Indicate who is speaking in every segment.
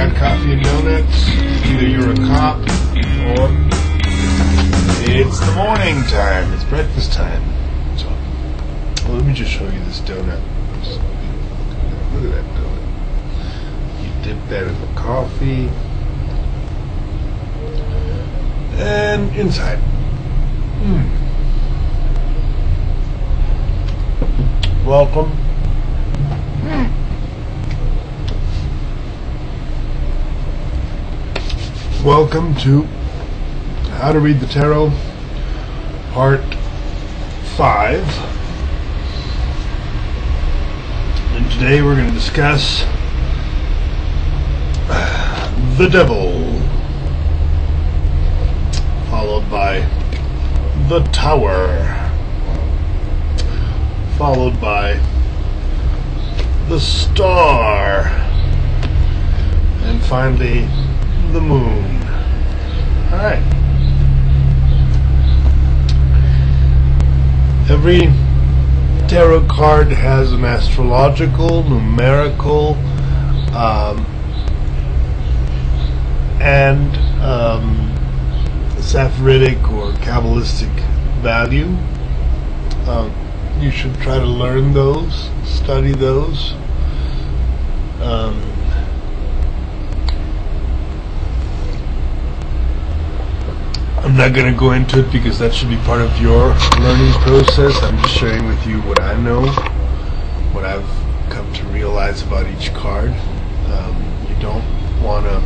Speaker 1: got coffee and donuts, either you're a cop or it's the morning time, it's breakfast time. So, let me just show you this donut. Look at that donut. You dip that in the coffee. And inside. Welcome. Welcome to How to Read the Tarot, Part 5. And today we're going to discuss the Devil, followed by the Tower, followed by the Star, and finally the Moon. Alright. Every tarot card has an astrological, numerical, and Sapphiric or Kabbalistic value. You should try to learn those, study those. I'm not going to go into it because that should be part of your learning process. I'm just sharing with you what I know, what I've come to realize about each card. You don't want to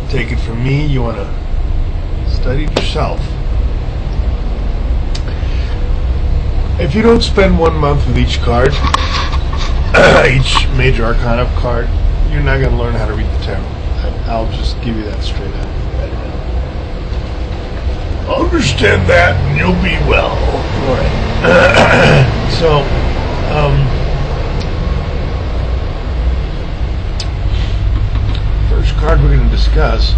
Speaker 1: take it from me. You want to study it yourself. If you don't spend 1 month with each card, each major arcana card, you're not going to learn how to read the tarot. I'll just give you that straight up. Understand that and you'll be well. Alright. So, first card we're going to discuss,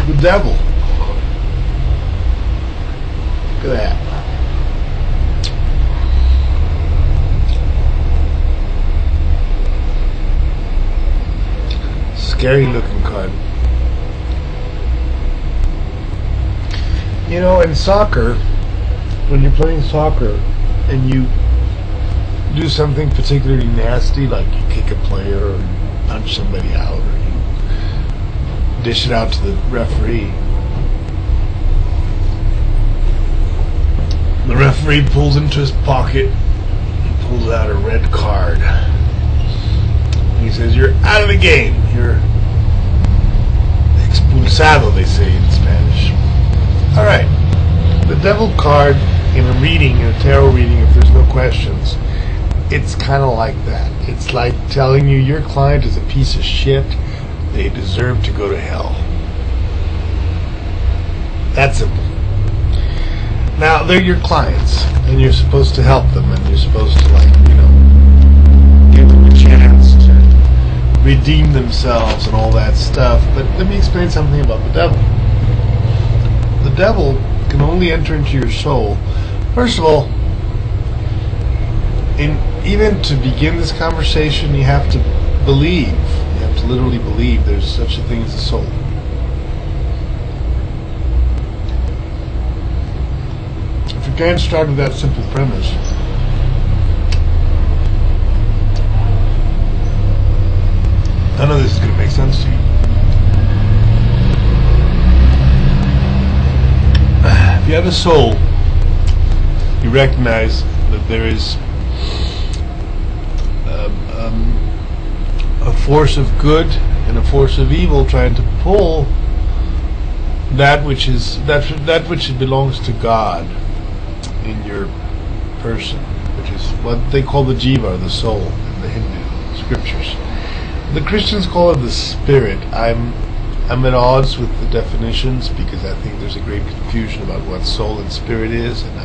Speaker 1: the Devil. Look at that. Scary looking card. You know, in soccer, when you're playing soccer and you do something particularly nasty, like you kick a player or you punch somebody out or you dish it out to the referee, the referee pulls into his pocket and pulls out a red card. He says, "You're out of the game. You're expulsado," they say in Spanish. Alright, the Devil card in a reading, in a tarot reading, if there's no questions, it's kind of like that. It's like telling you your client is a piece of shit, they deserve to go to hell. That's simple. Now, they're your clients, and you're supposed to help them, and you're supposed to, give them a chance to redeem themselves and all that stuff. But let me explain something about the Devil. The Devil can only enter into your soul. First of all, even to begin this conversation, you have to believe. You have to literally believe there's such a thing as a soul. If you can't start with that simple premise, none of this is going to make sense to you. If you have a soul, you recognize that there is a force of good and a force of evil trying to pull that which belongs to God in your person, which is what they call the jiva, the soul, in the Hindu scriptures. The Christians call it the spirit. I'm at odds with the definitions because I think there's a great confusion about what soul and spirit is and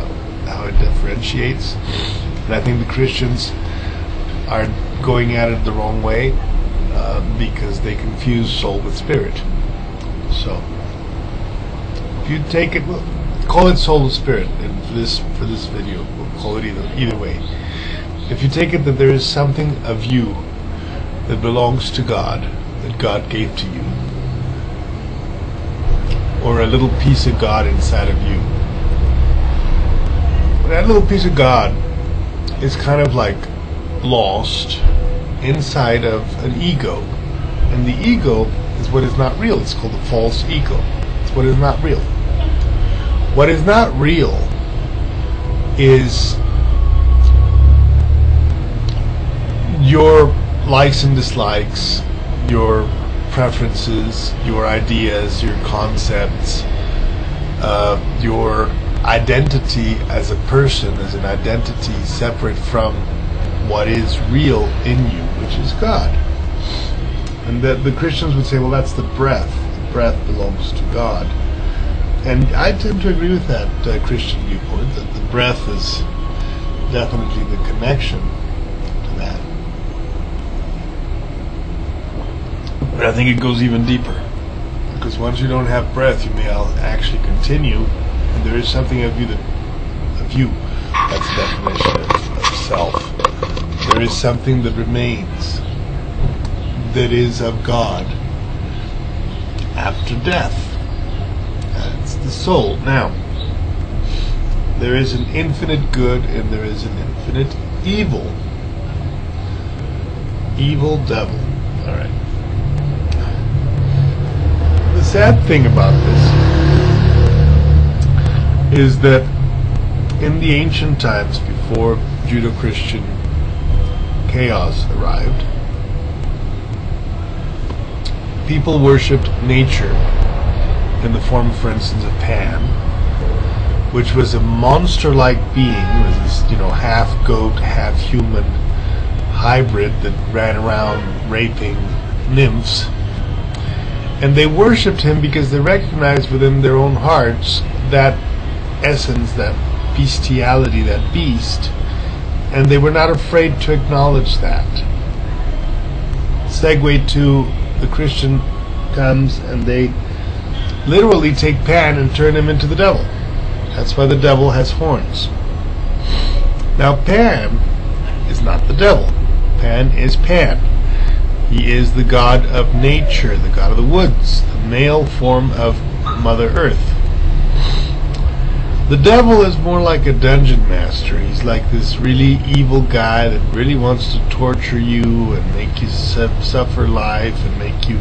Speaker 1: how it differentiates. And I think the Christians are going at it the wrong way because they confuse soul with spirit. So, if you take it, call it soul and spirit, and for this video, we'll call it either way. if you take it that there is something of you that belongs to God, that God gave to you, or a little piece of God inside of you, that little piece of God is kind of like lost inside of an ego. And the ego is what is not real. It's called the false ego. It's what is not real. What is not real is your likes and dislikes, your preferences, your ideas, your concepts, your identity as a person, as an identity separate from what is real in you, which is God. And the Christians would say, well, that's the breath. The breath belongs to God. And I tend to agree with that Christian viewpoint, that the breath is definitely the connection to that. But I think it goes even deeper. Because once you don't have breath, you may actually continue, and there is something of you that's the definition of self. There is something that remains, that is of God after death. That's the soul. Now, there is an infinite good and there is an infinite evil. Evil devil. Alright. The sad thing about this is that in the ancient times, before Judeo-Christian chaos arrived, people worshipped nature in the form, for instance, of Pan, which was a monster-like being. It was this, half goat, half human hybrid that ran around raping nymphs. And they worshipped him because they recognized within their own hearts that essence, that bestiality, that beast, and they were not afraid to acknowledge that. Segue to the Christian comes and they literally take Pan and turn him into the devil. That's why the devil has horns. Now Pan is not the devil. Pan is Pan. He is the god of nature, the god of the woods, the male form of Mother Earth. The devil is more like a dungeon master. He's like this really evil guy that really wants to torture you and make you suffer life and make you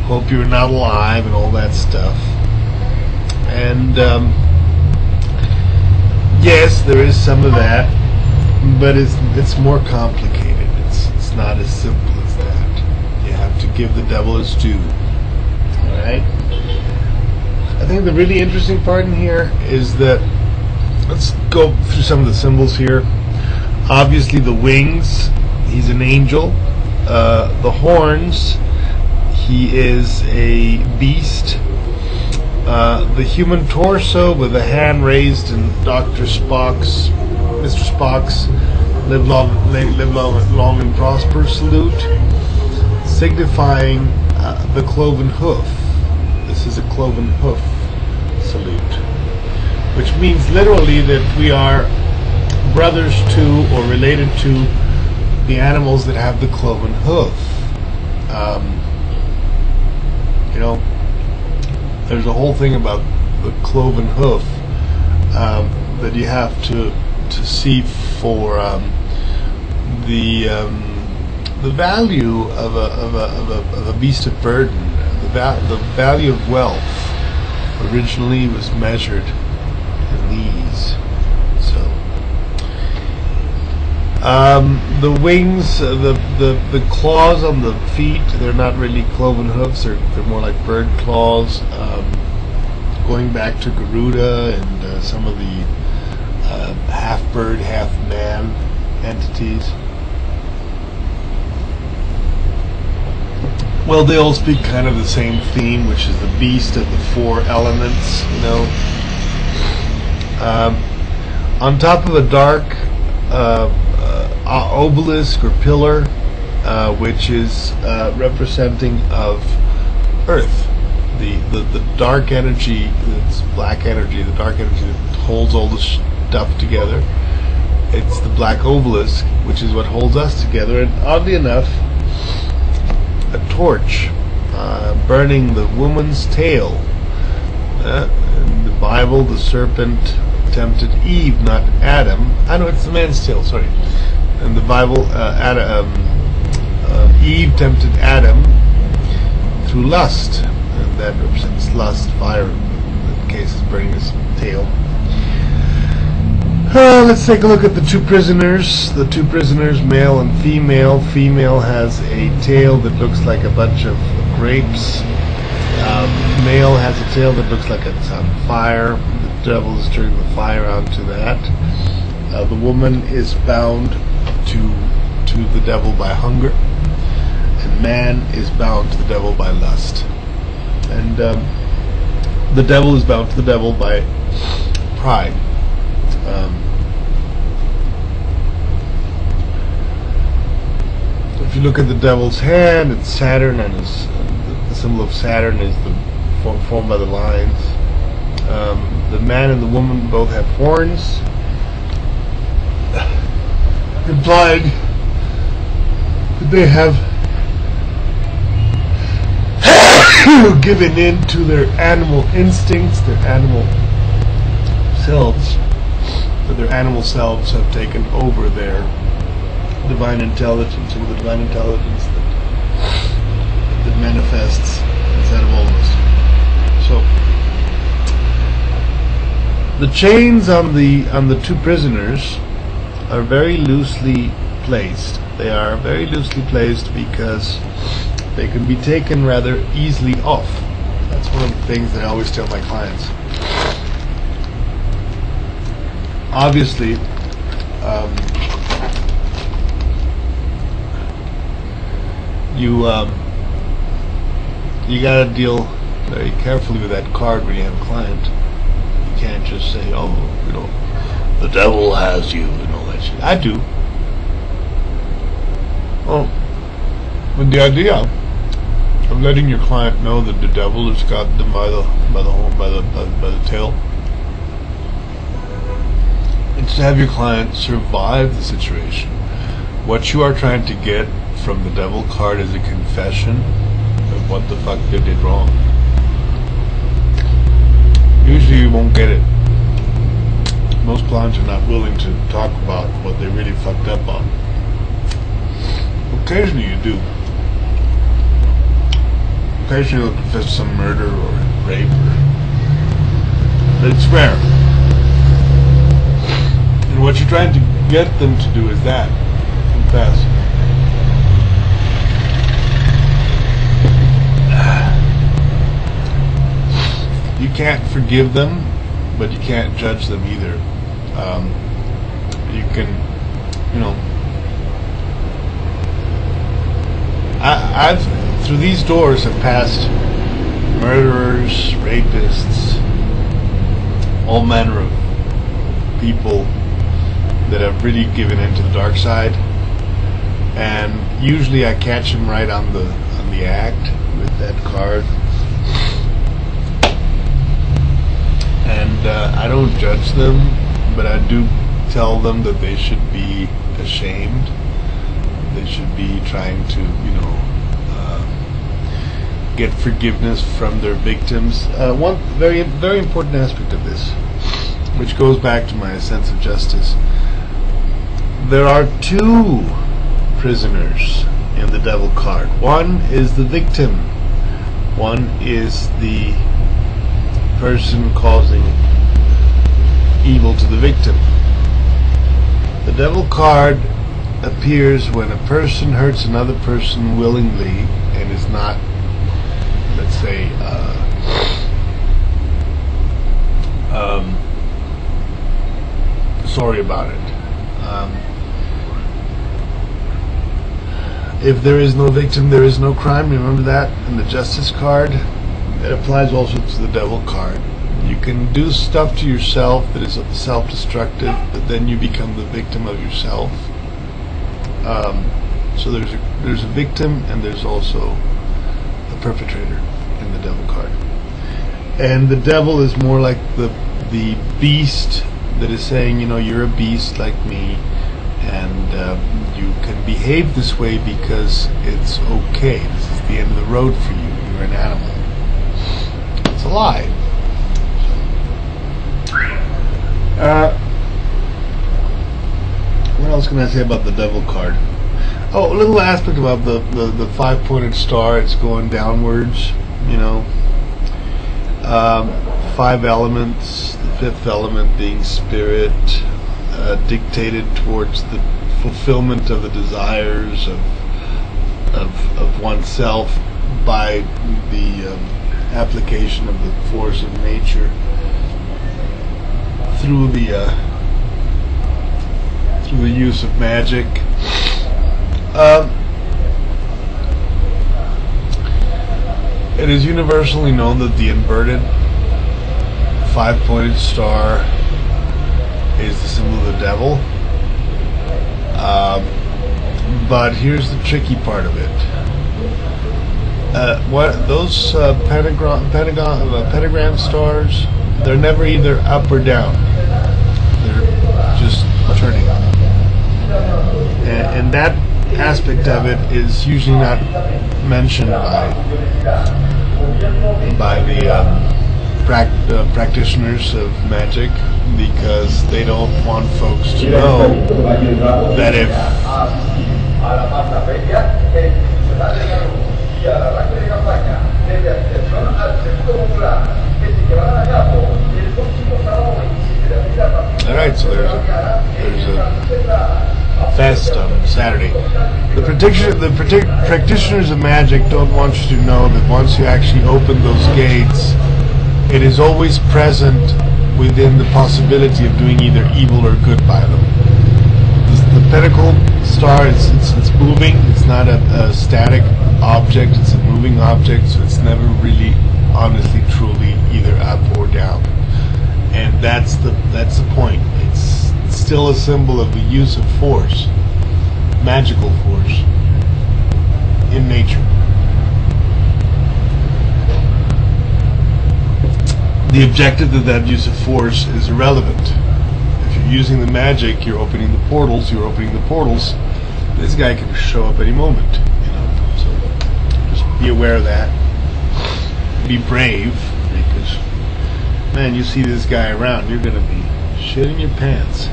Speaker 1: hope you're not alive and all that stuff. And yes, there is some of that, but it's more complicated. It's not as simple as that. You have to give the devil his due. Alright? I think the really interesting part in here is that, let's go through some of the symbols here. Obviously the wings, he's an angel. The horns, he is a beast. The human torso with a hand raised in Mr. Spock's live long and prosper salute, signifying the cloven hoof. This is a cloven hoof salute, which means literally that we are brothers to or related to the animals that have the cloven hoof. There's a whole thing about the cloven hoof that you have to see for the value of a beast of burden. The value of wealth originally was measured in these. So the wings, the claws on the feet, they're not really cloven hoofs, they're more like bird claws, going back to Garuda and some of the half bird, half man entities. Well, they all speak kind of the same theme, which is the beast of the four elements, on top of a dark obelisk or pillar, which is representing of Earth, the dark energy, it's black energy, the dark energy that holds all the stuff together, it's the black obelisk, which is what holds us together. And oddly enough, a torch burning the woman's tail. In the Bible, the serpent tempted Eve, not Adam. I know it's the man's tail. Sorry. In the Bible, Eve tempted Adam through lust, and that represents lust. Fire, in the case, is burning his tail. Let's take a look at the two prisoners. The two prisoners, male and female. Female has a tail that looks like a bunch of grapes. Male has a tail that looks like it's on fire. The devil is turning the fire onto that. The woman is bound to the devil by hunger, and man is bound to the devil by lust. And the devil is bound to the devil by pride. If you look at the devil's hand, it's Saturn, and the symbol of Saturn is the formed by the lines. The man and the woman both have horns, implied that they have given in to their animal instincts, their animal selves, that their animal selves have taken over their divine intelligence, or the divine intelligence that manifests inside of all of us. So the chains on the two prisoners are very loosely placed. They are very loosely placed because they can be taken rather easily off. That's one of the things that I always tell my clients. Obviously, you gotta deal very carefully with that card when you have a client. You can't just say, "Oh, the devil has you," and all that shit. I do. Well, with the idea of letting your client know that the devil has got them by the tail, it's to have your client survive the situation. What you are trying to get from the devil card is a confession of what the fuck they did wrong. Usually you won't get it. Most clients are not willing to talk about what they really fucked up on. Occasionally you do. Occasionally you'll confess some murder or rape, but it's rare. And what you're trying to get them to do is that. Confess. You can't forgive them, but you can't judge them either. You can, I've through these doors have passed murderers, rapists, all manner of people that have really given into the dark side, and usually I catch them right on the act with that card. And I don't judge them, but I do tell them that they should be ashamed. They should be trying to, get forgiveness from their victims. One very, very important aspect of this, which goes back to my sense of justice. There are two prisoners in the devil card. One is the victim. One is the person causing evil to the victim. The devil card appears when a person hurts another person willingly and is not, let's say, sorry about it. If there is no victim, there is no crime. Remember that in the justice card. It applies also to the devil card. You can do stuff to yourself that is self-destructive, but then you become the victim of yourself. So there's a victim, and there's also a perpetrator in the devil card. And the devil is more like the beast that is saying, you're a beast like me, and you can behave this way because it's okay. This is the end of the road for you. You're an animal. It's a lie. What else can I say about the devil card? Oh, a little aspect about the five-pointed star. It's going downwards, five elements, the fifth element being spirit, dictated towards the fulfillment of the desires of oneself by the application of the force of nature through the use of magic. It is universally known that the inverted five-pointed star is the symbol of the devil. But here's the tricky part of it. Those pentagram stars, they're never either up or down. They're just turning. And that aspect of it is usually not mentioned by the practitioners of magic, because they don't want folks to know that if alright, so there's a fest on Saturday. The practitioners of magic don't want you to know that once you actually open those gates, it is always present within the possibility of doing either evil or good by them. The pentacle star, it's moving. It's not a static object. It's a moving object, so it's never really, honestly, truly either up or down. And that's the point. It's still a symbol of the use of force, magical force, in nature. The objective of that use of force is irrelevant. If you're using the magic, you're opening the portals. This guy can show up any moment, So just be aware of that. Be brave, because man, you see this guy around, you're gonna be shitting your pants.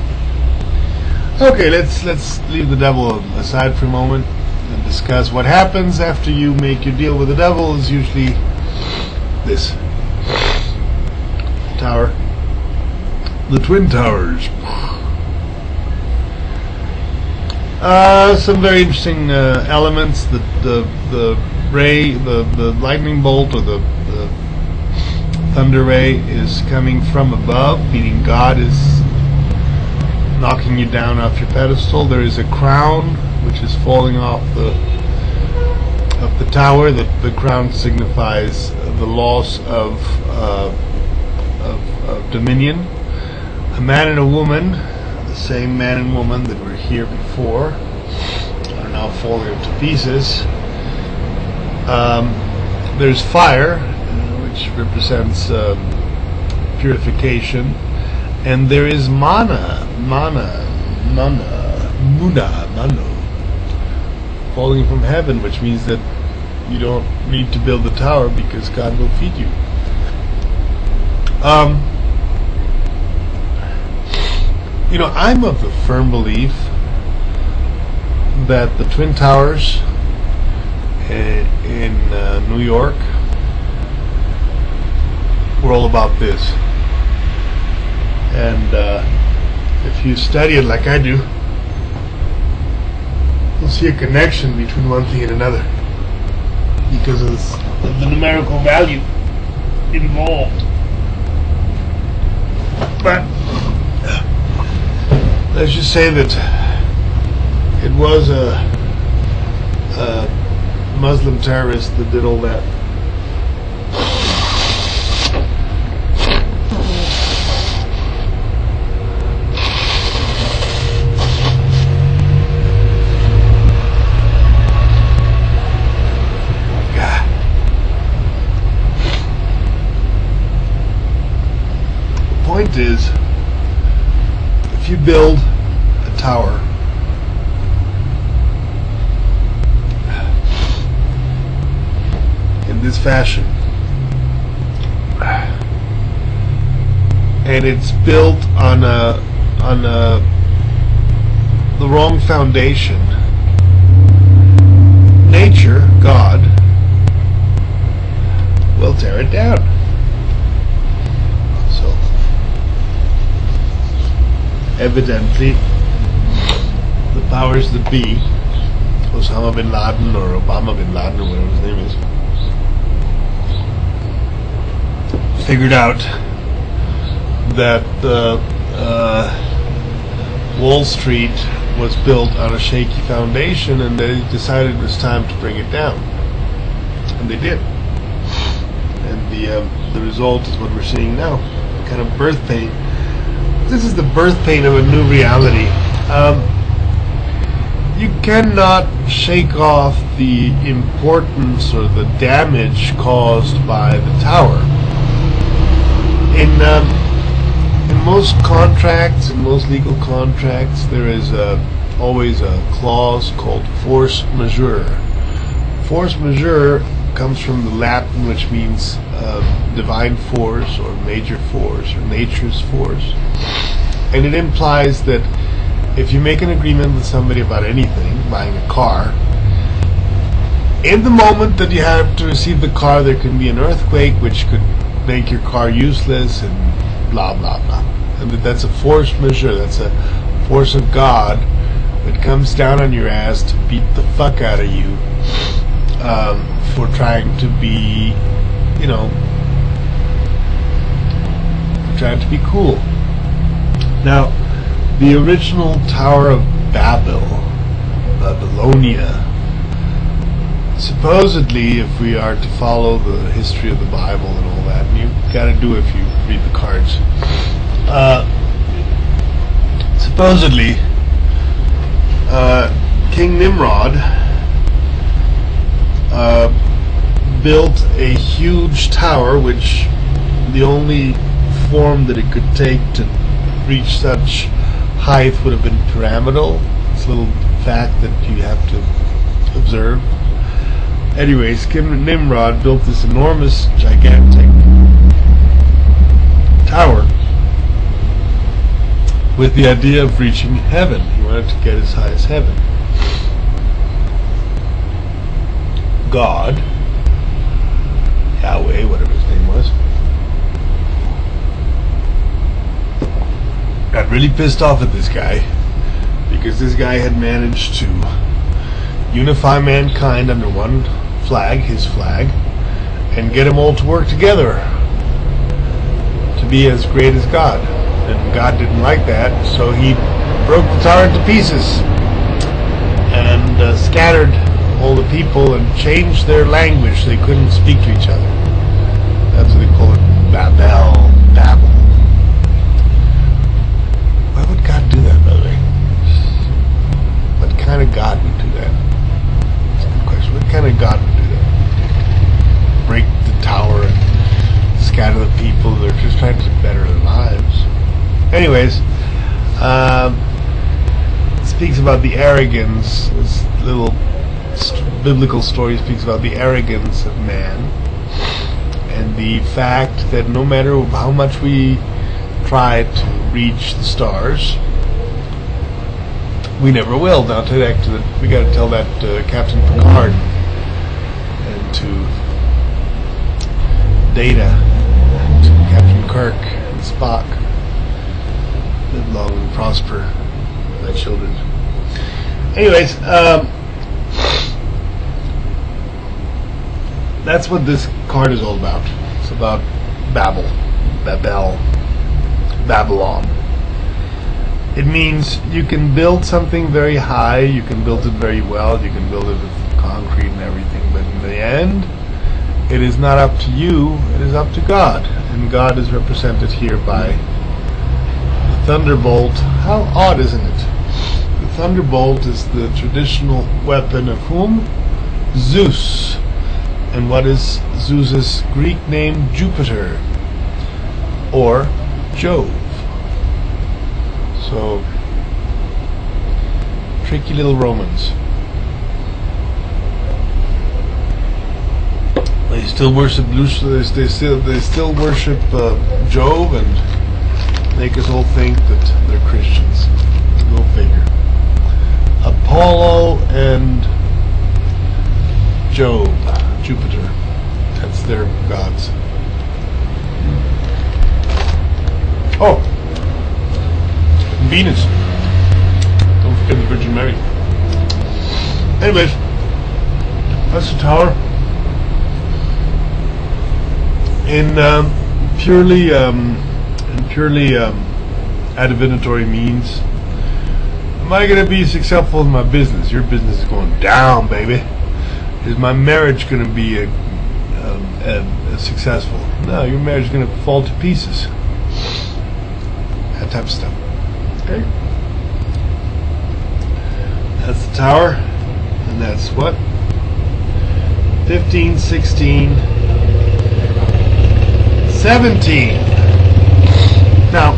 Speaker 1: Okay, let's leave the devil aside for a moment and discuss what happens after you make your deal with the devil. Is usually this tower, the Twin Towers. Some very interesting elements. The ray, the lightning bolt, or the thunder ray is coming from above, meaning God is knocking you down off your pedestal. There is a crown which is falling off the tower. The crown signifies the loss of dominion. A man and a woman, the same man and woman that were here before, are now falling to pieces. There's fire, which represents purification, and there is manu, falling from heaven, which means that you don't need to build the tower because God will feed you. I'm of the firm belief that the Twin Towers in New York were all about this. And if you study it like I do, you'll see a connection between one thing and another because of the numerical value involved. But let's just say that it was a Muslim terrorist that did all that. Point is this fashion. And it's built on the wrong foundation. Nature, God, will tear it down. So, evidently, the powers that be, Osama bin Laden or Obama bin Laden or whatever his name is, figured out that Wall Street was built on a shaky foundation, and they decided it was time to bring it down, and they did. And the result is what we're seeing now, kind of birth pain. This is the birth pain of a new reality. You cannot shake off the importance or the damage caused by the tower. In most contracts, in most legal contracts, there is always a clause called force majeure. Force majeure comes from the Latin, which means divine force or major force or nature's force. And it implies that if you make an agreement with somebody about anything, buying a car, in the moment that you have to receive the car, there can be an earthquake which could make your car useless and blah blah blah. And that's a force majeure. That's a force of God that comes down on your ass to beat the fuck out of you for trying to be, trying to be cool. Now, the original Tower of Babel, Babylonia, supposedly, if we are to follow the history of the Bible and all that, and you gotta do it if you read the cards, supposedly, King Nimrod built a huge tower, which the only form that it could take to reach such height would have been pyramidal. It's a little fact that you have to observe. Anyways, King Nimrod built this enormous, gigantic tower with the idea of reaching heaven. He wanted to get as high as heaven. God, Yahweh, whatever his name was, got really pissed off at this guy because this guy had managed to unify mankind under one flag, his flag, and get them all to work together to be as great as God. And God didn't like that, so he broke the tower into pieces and scattered all the people and changed their language so they couldn't speak to each other. That's what they call it, Babel. Why would God do that, by the way? What kind of God would do that? That's a good question. What kind of God would do that? Break the tower and scatter the people. They're just trying to better their lives. Anyways, it speaks about the arrogance. This little biblical story speaks about the arrogance of man and the fact that no matter how much we try to reach the stars, we never will. Now, we got to tell that to Captain Picard and to Data and to Captain Kirk and Spock. Live long and prosper, my children. Anyways, that's what this card is all about. It's about Babylon. It means you can build something very high, you can build it very well, you can build it with concrete and everything, but in the end, it is not up to you, it is up to God. And God is represented here by the thunderbolt. How odd, isn't it? The thunderbolt is the traditional weapon of whom? Zeus. And what is Zeus's Greek name? Jupiter. Or Jove. So, tricky little Romans. Ladies and still worship Lucifer. They still worship Job and make us all think that they're Christians. Go figure. Apollo and Job, Jupiter. That's their gods. Oh, Venus. Don't forget the Virgin Mary. Anyways, that's the tower. In purely adivinatory means, am I going to be successful in my business? Your business is going down, baby. Is my marriage going to be successful? No, your marriage is going to fall to pieces. That type of stuff. Okay. That's the tower, and that's what? 15, 16, 17. Now,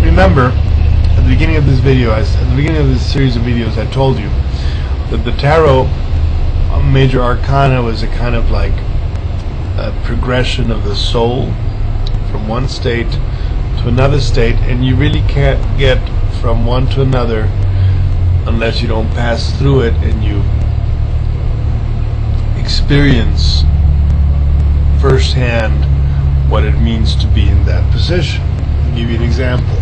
Speaker 1: remember, at the beginning of this video, at the beginning of this series of videos, I told you that the tarot major arcana was a kind of like a progression of the soul from one state to another state, and you really can't get from one to another unless you don't pass through it and you experience firsthand what it means to be in that position. I'll give you an example.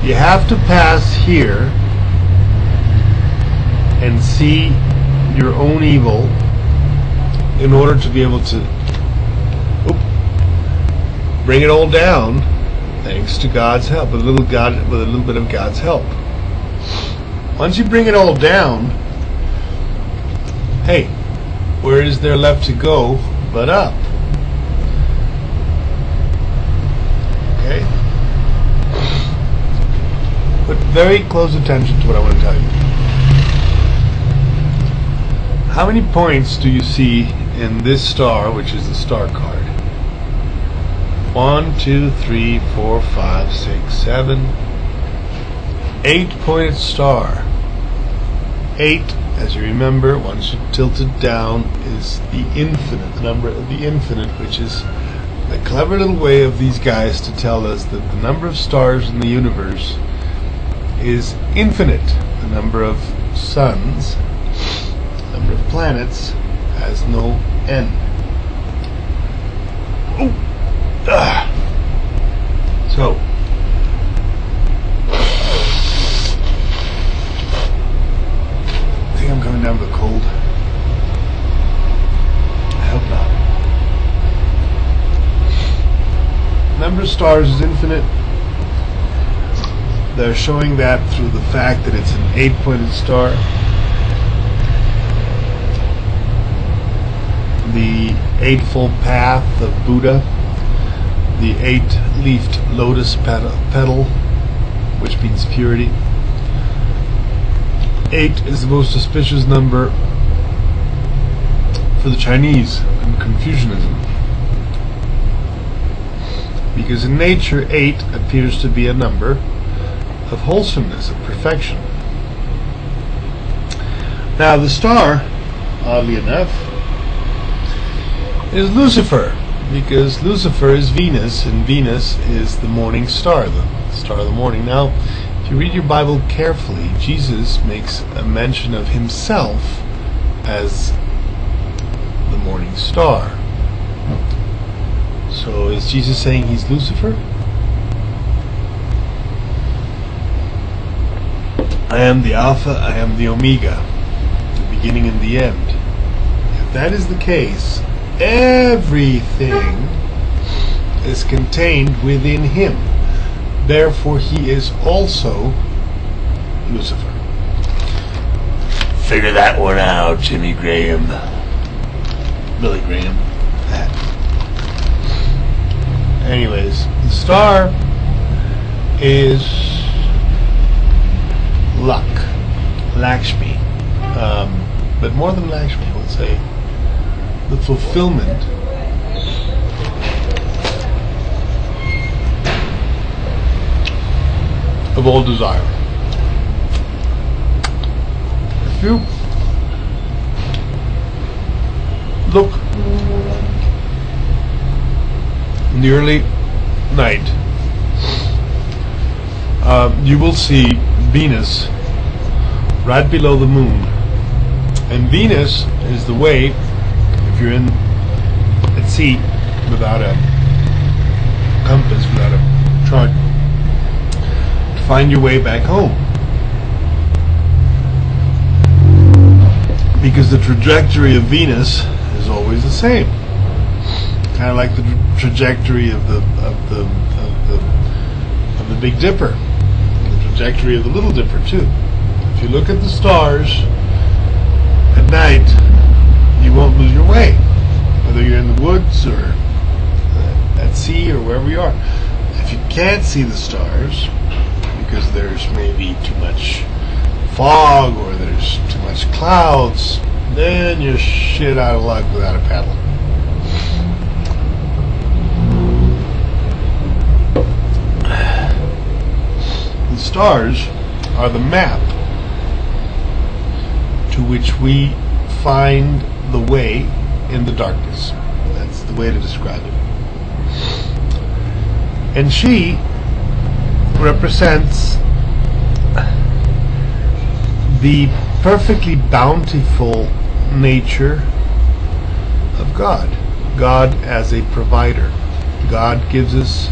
Speaker 1: You have to pass here and see your own evil in order to be able to bring it all down, thanks to God's help, with a little bit of God's help. Once you bring it all down, hey, where is there left to go but up? Okay? Put very close attention to what I want to tell you. How many points do you see in this star, which is the star card? 1, 2, 3, 4, 5, 6, 7, 8-pointed star. 8, as you remember, once you tilt it down, is the infinite, the number of the infinite, which is a clever little way of these guys to tell us that the number of stars in the universe is infinite. The number of suns, the number of planets, has no end. Oh. So, I think I'm coming down with a cold. I hope not. Number of stars is infinite. They're showing that through the fact that it's an 8-pointed star. The Eightfold Path of Buddha, the 8-leafed lotus petal, which means purity. 8 is the most auspicious number for the Chinese in Confucianism, because in nature 8 appears to be a number of wholesomeness, of perfection. Now the star, oddly enough, is Lucifer, because Lucifer is Venus, and Venus is the morning star, the star of the morning. Now, if you read your Bible carefully, Jesus makes a mention of himself as the morning star. So is Jesus saying he's Lucifer? I am the Alpha, I am the Omega, the beginning and the end. If that is the case, everything is contained within him. Therefore, he is also Lucifer. Figure that one out, Jimmy Graham. Billy Graham. That. Anyways, the star is luck, Lakshmi. But more than Lakshmi, I would say the fulfillment of all desire. If you look in the early night, you will see Venus right below the moon. And Venus is the way, if you're at sea without a compass, without a chart, to find your way back home. Because the trajectory of Venus is always the same. Kind of like the trajectory of the Big Dipper, the trajectory of the Little Dipper too. If you look at the stars at night, you won't lose your way, whether you're in the woods or at sea or wherever you are. If you can't see the stars because there's maybe too much fog or there's too much clouds, then you're shit out of luck without a paddle. The stars are the map to which we find the way in the darkness. That's the way to describe it. And she represents the perfectly bountiful nature of God. God as a provider. God gives us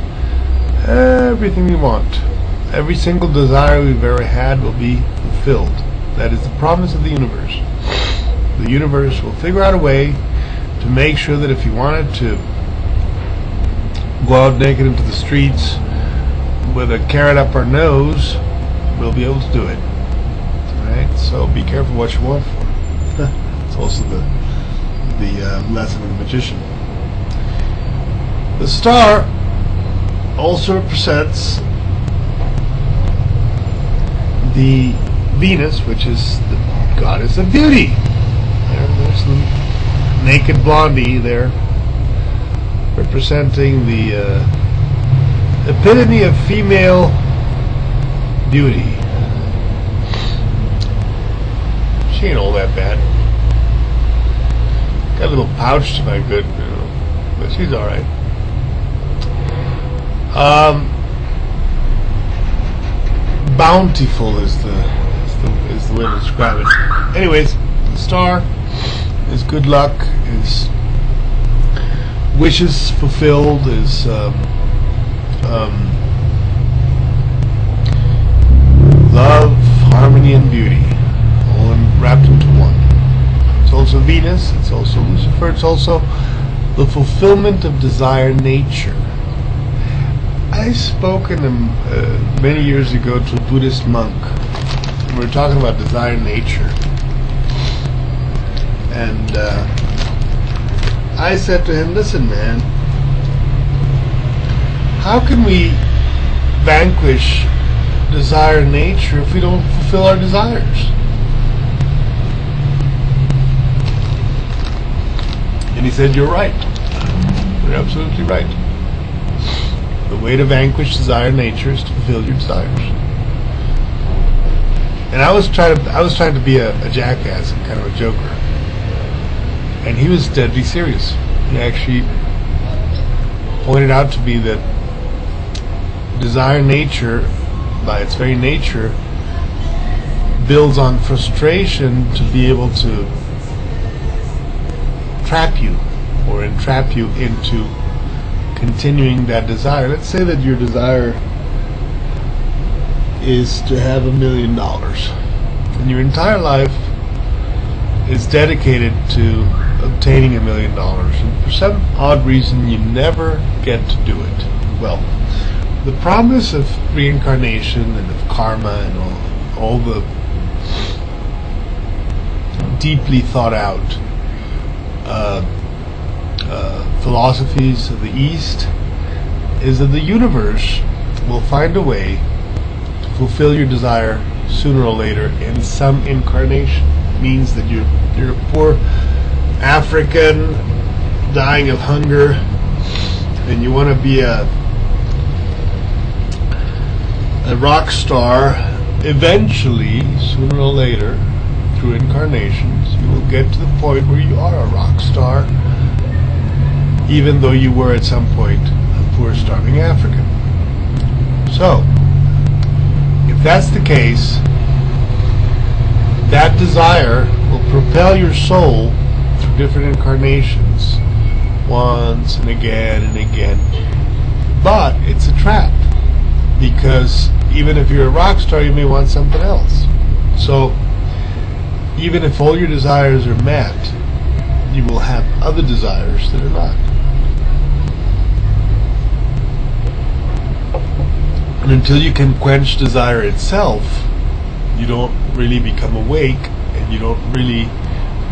Speaker 1: everything we want. Every single desire we've ever had will be fulfilled. That is the promise of the universe. The universe will figure out a way to make sure that if you wanted to go out naked into the streets with a carrot up our nose, we'll be able to do it. Alright, so be careful what you want for. It's also the lesson of the magician. The star also represents the Venus, which is the goddess of beauty. There's the naked blondie there, representing the epitome of female beauty. She ain't all that bad. Got a little pouch to my good, but she's all right. Bountiful is the way to describe it. Anyways, the star is good luck, is wishes fulfilled, is love, harmony, and beauty, all wrapped into one. It's also Venus, it's also Lucifer, it's also the fulfillment of desire nature. I spoke many years ago to a Buddhist monk. We were talking about desire nature. And I said to him, listen man, how can we vanquish desire nature if we don't fulfill our desires? And he said, you're right. You're absolutely right. The way to vanquish desire nature is to fulfill your desires. And I was trying to be a jackass and kind of a joker. And he was deadly serious. He actually pointed out to me that desire nature, by its very nature, builds on frustration to be able to trap you or entrap you into continuing that desire. Let's say that your desire is to have $1 million, and your entire life is dedicated to obtaining $1 million, and for some odd reason you never get to do it. Well, the promise of reincarnation and of karma and all the deeply thought out philosophies of the East is that the universe will find a way to fulfill your desire sooner or later in some incarnation. It means that you're a poor African dying of hunger and you want to be a rock star. Eventually, sooner or later, through incarnations, you will get to the point where you are a rock star, even though you were at some point a poor, starving African. So, if that's the case, that desire will propel your soul through different incarnations, once and again and again. But it's a trap, because even if you're a rock star, you may want something else. So, even if all your desires are met, you will have other desires that are not. And until you can quench desire itself, you don't really become awake, and you don't really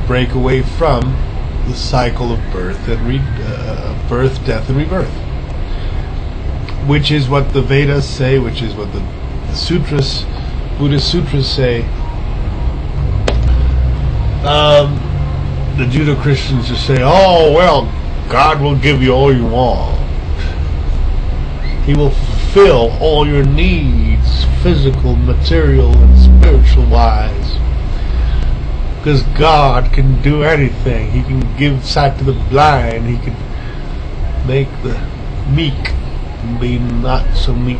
Speaker 1: break away from the cycle of birth and birth, death, and rebirth, which is what the Vedas say, which is what the sutras, Buddhist sutras say. The Judeo-Christians just say, "Oh well, God will give you all you want. He will fulfill all your needs, physical, material, and spiritual wise. Because God can do anything. He can give sight to the blind. He can make the meek be not so meek."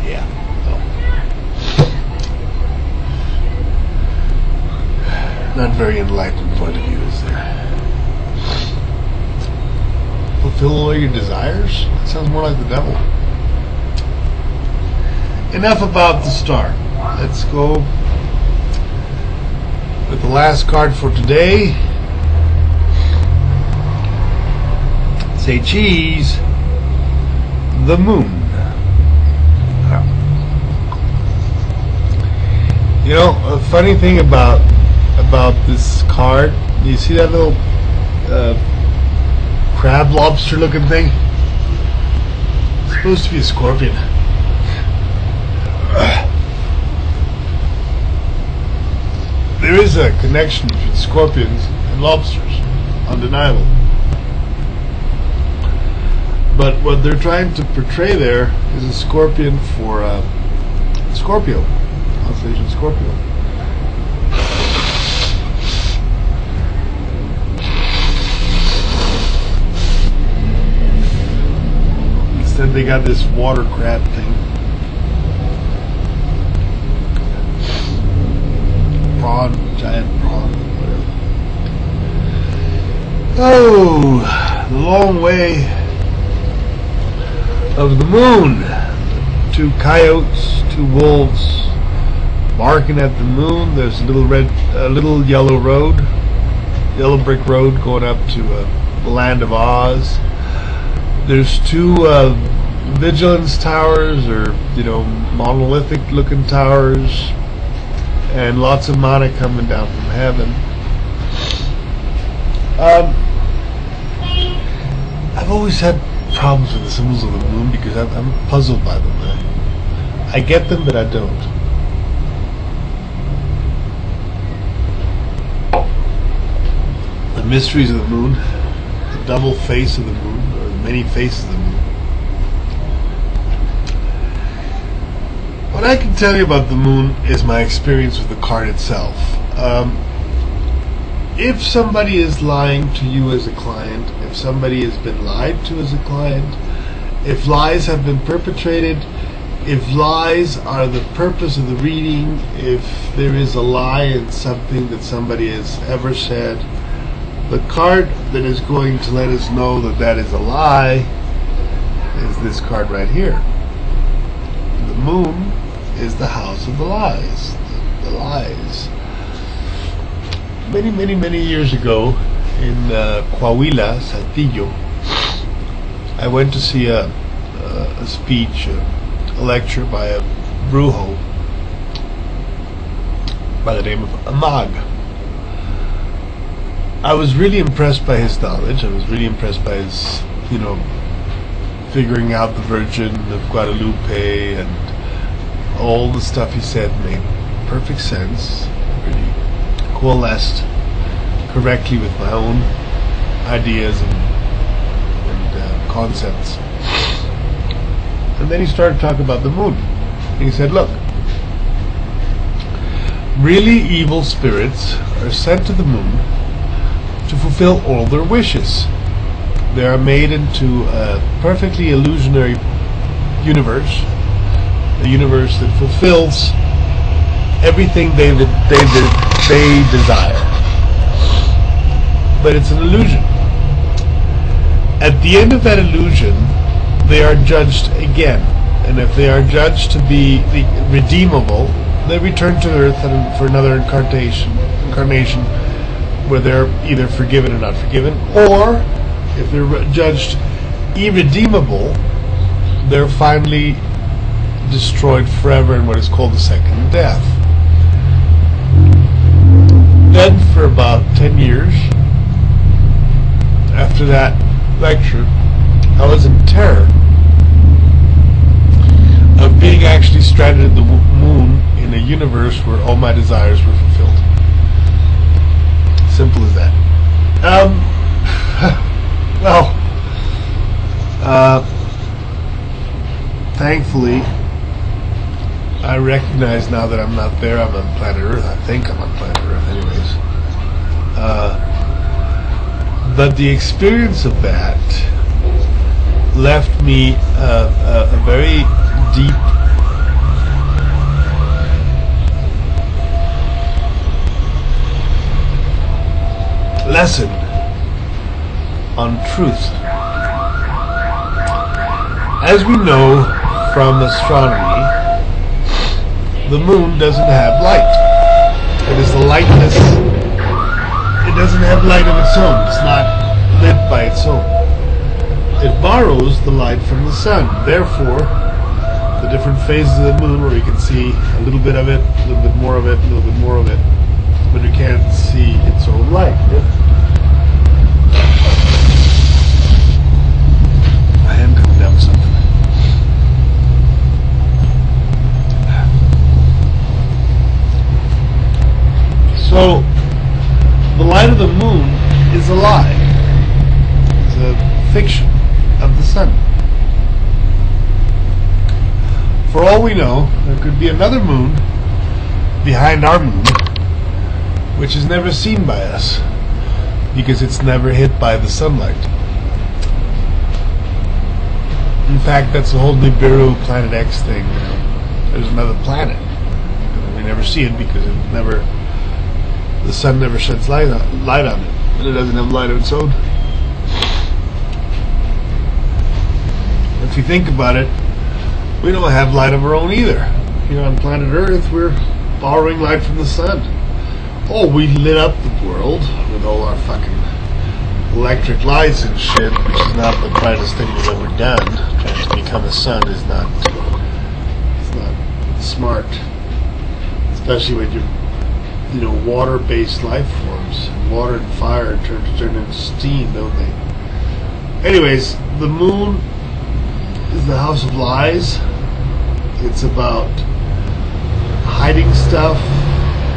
Speaker 1: Yeah. Not very enlightened point of view, is there? Fulfill all your desires? That sounds more like the devil. Enough about the star. Let's go with the last card for today. Say cheese. The moon. You know, a funny thing about this card, you see that little crab lobster looking thing? It's supposed to be a scorpion. There is a connection between scorpions and lobsters, undeniable. But what they're trying to portray there is a scorpion for Scorpio, constellation Scorpio. Instead, they got this water crab thing. Prawn, giant prawn, whatever. Oh, the long way of the moon. Two coyotes, two wolves barking at the moon. There's a little yellow road, yellow brick road going up to the land of Oz. There's two vigilance towers, or monolithic looking towers, and lots of mana coming down from heaven. I've always had problems with the symbols of the moon because I'm puzzled by them. I get them, but I don't. The mysteries of the moon, the double face of the moon, or the many faces of the moon. What I can tell you about the moon is my experience with the card itself. If somebody is lying to you as a client, if somebody has been lied to as a client, if lies have been perpetrated, if lies are the purpose of the reading, if there is a lie in something that somebody has ever said, the card that is going to let us know that that is a lie is this card right here. The moon is the house of the lies. The lies. Many years ago in Coahuila, Saltillo, I went to see a speech, a lecture by a brujo by the name of Amag. I was really impressed by his knowledge. I was really impressed by his, figuring out the Virgin of Guadalupe, and all the stuff he said made perfect sense. Really coalesced correctly with my own ideas and concepts. And then he started talking about the moon. And he said, look, Really evil spirits are sent to the moon to fulfill all their wishes. They are made into a perfectly illusionary universe, a universe that fulfills everything they desire. But it's an illusion. At the end of that illusion, they are judged again. And if they are judged to be redeemable, they return to Earth for another incarnation where they're either forgiven or not forgiven, or if they're judged irredeemable, they're finally destroyed forever in what is called the second death. Then for about 10 years after that lecture, I was in terror of being actually stranded at the moon in a universe where all my desires were fulfilled. Simple as that. Thankfully, I recognize now that I'm not there. I'm on planet Earth. I think I'm on planet Earth anyways. But the experience of that left me a very deep lesson on truth. As we know from astronomy, the moon doesn't have light. It is the lightless. It doesn't have light of its own. It's not lit by its own. It borrows the light from the sun. Therefore, the different phases of the moon, where you can see a little bit of it, a little bit more of it, a little bit more of it, but you can't see its own light. I am coming down with something. So, the light of the moon is a lie. It's a fiction of the sun. For all we know, there could be another moon behind our moon, which is never seen by us, because it's never hit by the sunlight. In fact, that's the whole Nibiru Planet X thing. There's another planet. We never see it because the sun never sheds light on it, and it doesn't have light of its own. If you think about it, we don't have light of our own either. Here on planet Earth, we're borrowing light from the sun. Oh, we lit up the world with all our fucking electric lights and shit, which is not the brightest thing we've ever done. Trying to become a sun is not smart, especially when you're water-based life forms. Water and fire turn into steam, don't they? Anyways, the moon is the house of lies. It's about hiding stuff,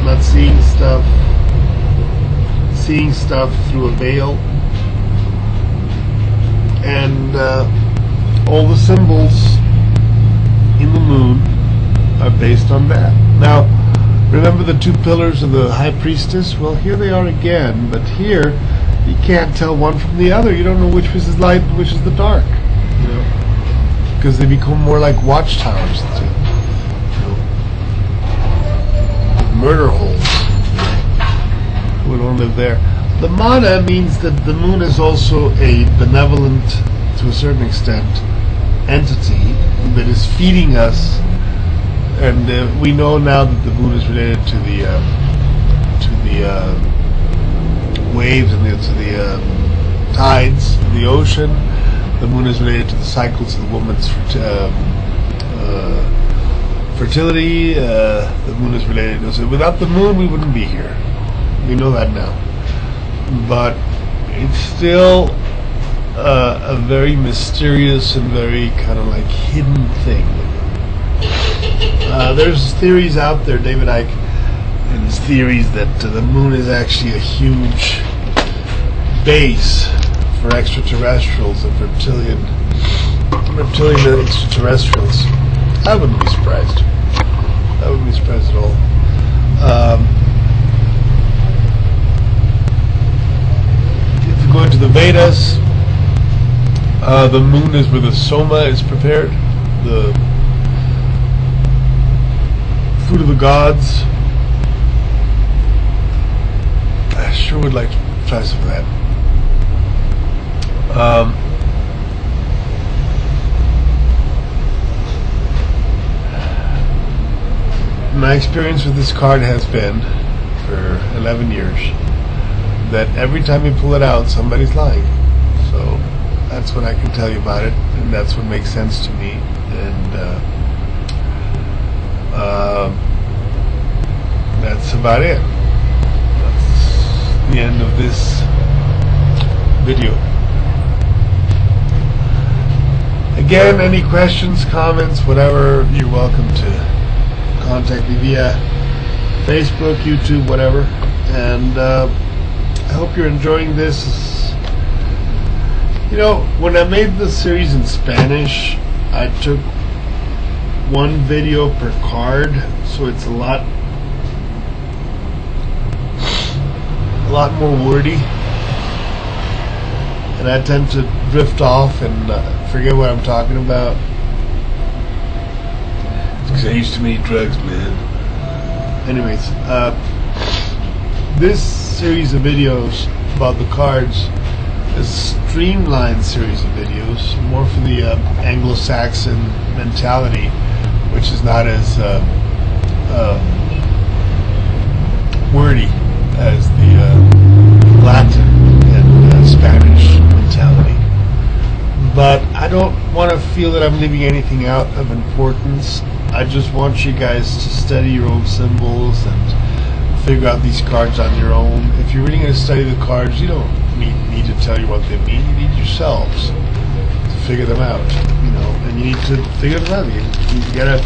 Speaker 1: not seeing stuff, seeing stuff through a veil, and all the symbols in the moon are based on that. Now, remember the two pillars of the high priestess? Well, here they are again, but here you can't tell one from the other. You don't know which is light and which is the dark, because they become more like watchtowers, murder holes. We don't live there. The mana means that the moon is also a benevolent, to a certain extent, entity that is feeding us. And we know now that the moon is related to the waves and to the tides of the ocean. The moon is related to the cycles of the woman's fertility. The moon is related. So without the moon, we wouldn't be here. We know that now. But it's still a very mysterious and very kind of like hidden thing. There's theories out there, David Icke, and his theories that the moon is actually a huge base for extraterrestrials and reptilian extraterrestrials. I wouldn't be surprised. I wouldn't be surprised at all. Vedas, the moon is where the soma is prepared, the food of the gods. I sure would like to try some of that. My experience with this card has been, for 11 years, that every time you pull it out, somebody's lying. So that's what I can tell you about it, and that's what makes sense to me. And that's about it. That's the end of this video. Again, any questions, comments, whatever, you're welcome to contact me via Facebook, YouTube, whatever. And I hope you're enjoying this. You know, when I made the series in Spanish, I took one video per card, so it's a lot more wordy, and I tend to drift off and forget what I'm talking about. Because I used to make drugs, man. Anyways, this series of videos about the cards is a streamlined series of videos, more for the Anglo-Saxon mentality, which is not as wordy as the Latin and Spanish mentality. But I don't want to feel that I'm leaving anything out of importance. I just want you guys to study your own symbols and figure out these cards on your own. If you're really going to study the cards, you don't need me to tell you what they mean. You need yourselves to figure them out, you know, and you need to figure them out. You gotta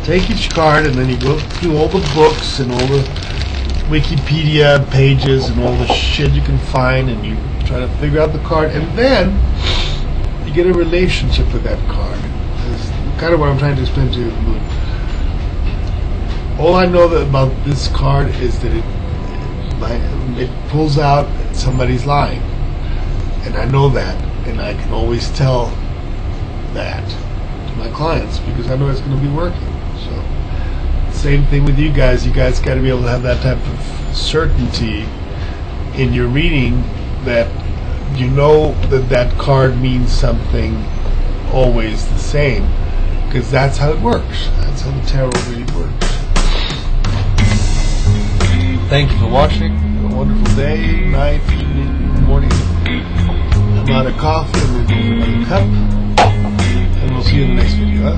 Speaker 1: take each card and then you go through all the books and all the Wikipedia pages and all the shit you can find, and you try to figure out the card, and then you get a relationship with that card. That's kind of what I'm trying to explain to you. All I know about this card is that it pulls out somebody's lying, and I know that, and I can always tell that to my clients because I know it's going to be working. So same thing with you guys. You guys got to be able to have that type of certainty in your reading that you know that that card means something always the same, because that's how it works. That's how the tarot really works. Thank you for watching. Have a wonderful day, night, evening, morning. I'm out of coffee. I'm going to go for another cup. And we'll see you in the next video, huh?